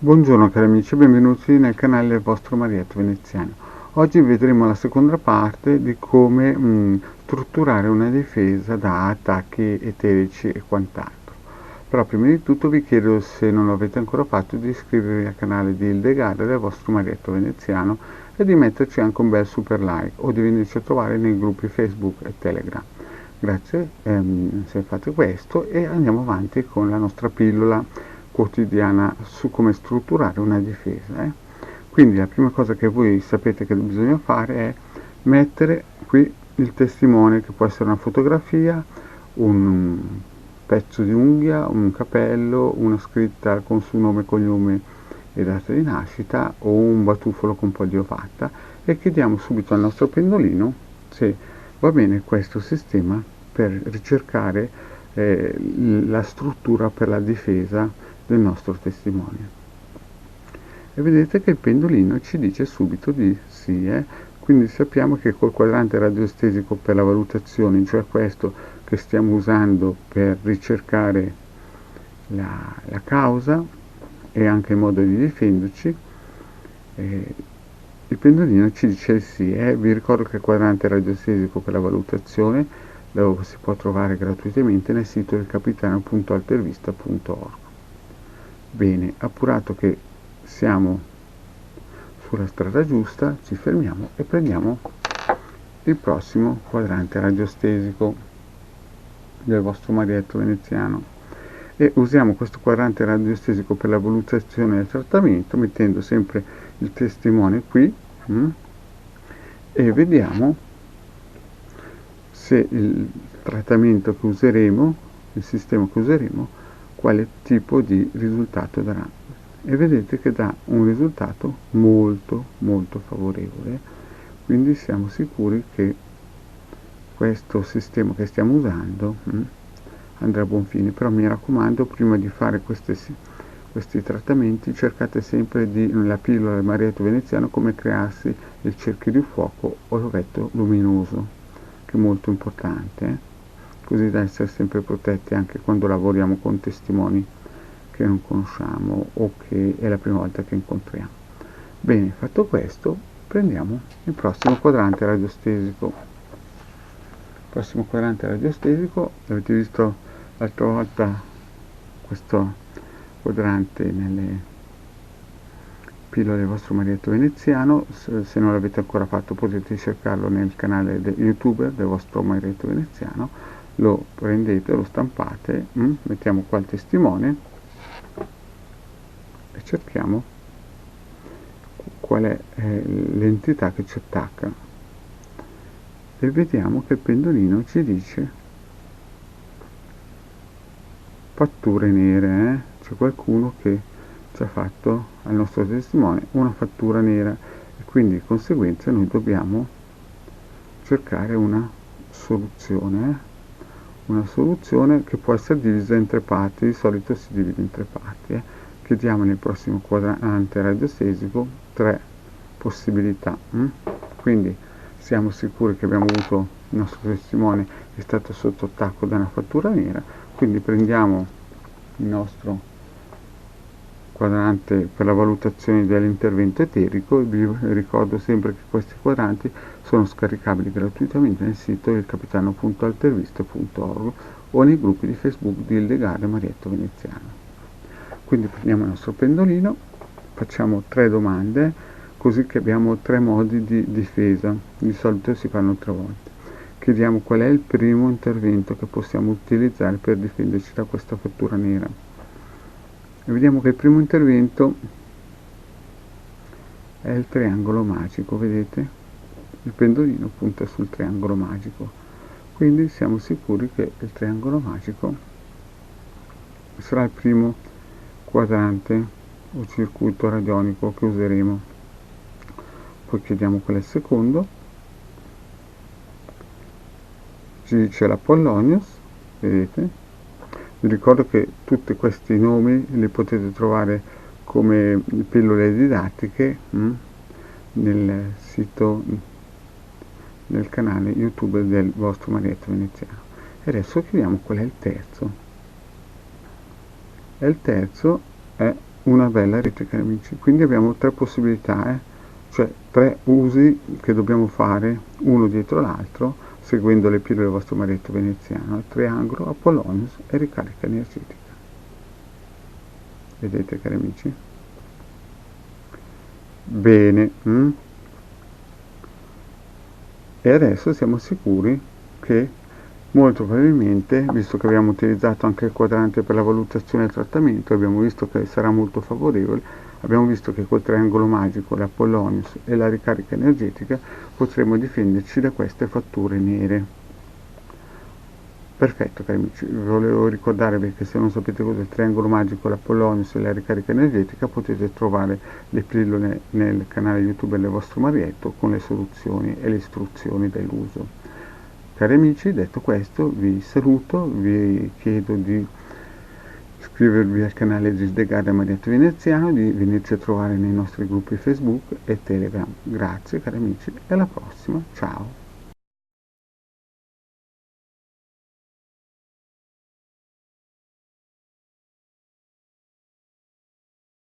Buongiorno cari amici, benvenuti nel canale del vostro Marietto Veneziano. Oggi vedremo la seconda parte di come strutturare una difesa da attacchi eterici e quant'altro. Però prima di tutto vi chiedo, se non lo avete ancora fatto, di iscrivervi al canale di Hildegard del vostro Marietto Veneziano e di metterci anche un bel super like o di venirci a trovare nei gruppi Facebook e Telegram. Grazie se fate questo, e andiamo avanti con la nostra pillola quotidiana su come strutturare una difesa. Quindi la prima cosa che voi sapete che bisogna fare è mettere qui il testimone, che può essere una fotografia, un pezzo di unghia, un capello, una scritta con su nome, cognome e data di nascita, o un batuffolo con un po' di ovatta, e chiediamo subito al nostro pendolino se va bene questo sistema per ricercare la struttura per la difesa del nostro testimone. E vedete che il pendolino ci dice subito di sì, quindi sappiamo che col quadrante radioestesico per la valutazione, cioè questo che stiamo usando per ricercare la causa e anche il modo di difenderci, il pendolino ci dice sì. Vi ricordo che il quadrante radioestesico per la valutazione lo si può trovare gratuitamente nel sito del capitano.altervista.org. Bene, appurato che siamo sulla strada giusta, ci fermiamo e prendiamo il prossimo quadrante radioestesico del vostro Marietto Veneziano e usiamo questo quadrante radioestesico per la valutazione del trattamento, mettendo sempre il testimone qui e vediamo se il trattamento che useremo, il sistema che useremo, quale tipo di risultato darà. E vedete che dà un risultato molto favorevole, quindi siamo sicuri che questo sistema che stiamo usando andrà a buon fine. Però mi raccomando, prima di fare questi trattamenti, cercate sempre nella pillola del Marietto Veneziano come crearsi il cerchio di fuoco o l'ovetto luminoso, che è molto importante, così da essere sempre protetti anche quando lavoriamo con testimoni che non conosciamo o che è la prima volta che incontriamo. Bene, fatto questo, prendiamo il prossimo quadrante radioestesico. Il prossimo quadrante radioestesico, avete visto l'altra volta questo quadrante nelle pillole del vostro Marietto Veneziano. Se non l'avete ancora fatto, potete cercarlo nel canale YouTube del vostro Marietto Veneziano. Lo prendete, lo stampate, mettiamo qua il testimone e cerchiamo qual è l'entità che ci attacca, e vediamo che il pendolino ci dice fatture nere. C'è qualcuno che ci ha fatto al nostro testimone una fattura nera, e quindi di conseguenza noi dobbiamo cercare una soluzione che può essere divisa in tre parti. Di solito si divide in tre parti. Chiediamo nel prossimo quadrante radioestesico tre possibilità. Quindi siamo sicuri che abbiamo avuto il nostro testimone che è stato sotto attacco da una fattura nera, quindi prendiamo il nostro quadrante per la valutazione dell'intervento eterico. Vi ricordo sempre che questi quadranti sono scaricabili gratuitamente nel sito del capitano.altervista.org o nei gruppi di Facebook di Hildegard e Marietto Veneziano. Quindi prendiamo il nostro pendolino, facciamo 3 domande, così che abbiamo 3 modi di difesa. Di solito si fanno 3 volte. Chiediamo qual è il primo intervento che possiamo utilizzare per difenderci da questa fattura nera. E vediamo che il primo intervento è il triangolo magico. Vedete? Il pendolino punta sul triangolo magico, quindi siamo sicuri che il triangolo magico sarà il primo quadrante o circuito radionico che useremo. Poi chiediamo qual è il secondo, ci dice l'Apollonius. Vedete? Vi ricordo che tutti questi nomi li potete trovare come pillole didattiche nel sito, nel canale YouTube del vostro Marietto Veneziano. E adesso chiediamo qual è il terzo. E il terzo è una bella rete, cari amici. Quindi abbiamo tre possibilità, cioè tre usi che dobbiamo fare uno dietro l'altro, seguendo le pillole del vostro marietto veneziano, triangolo, Apollonius e ricarica energetica. Vedete, cari amici? Bene. E adesso siamo sicuri che molto probabilmente, visto che abbiamo utilizzato anche il quadrante per la valutazione del trattamento, abbiamo visto che sarà molto favorevole, abbiamo visto che col triangolo magico, l'Apollonius e la ricarica energetica potremo difenderci da queste fatture nere. Perfetto, cari amici, volevo ricordarvi che se non sapete cosa è il triangolo magico, l'Apollonius e la ricarica energetica, potete trovare le pillole nel canale YouTube del vostro marietto con le soluzioni e le istruzioni dell'uso. Cari amici, detto questo, vi saluto, vi chiedo di iscrivervi al canale Gisdegada Marietto Veneziano, di venirci a trovare nei nostri gruppi Facebook e Telegram. Grazie, cari amici, e alla prossima, ciao!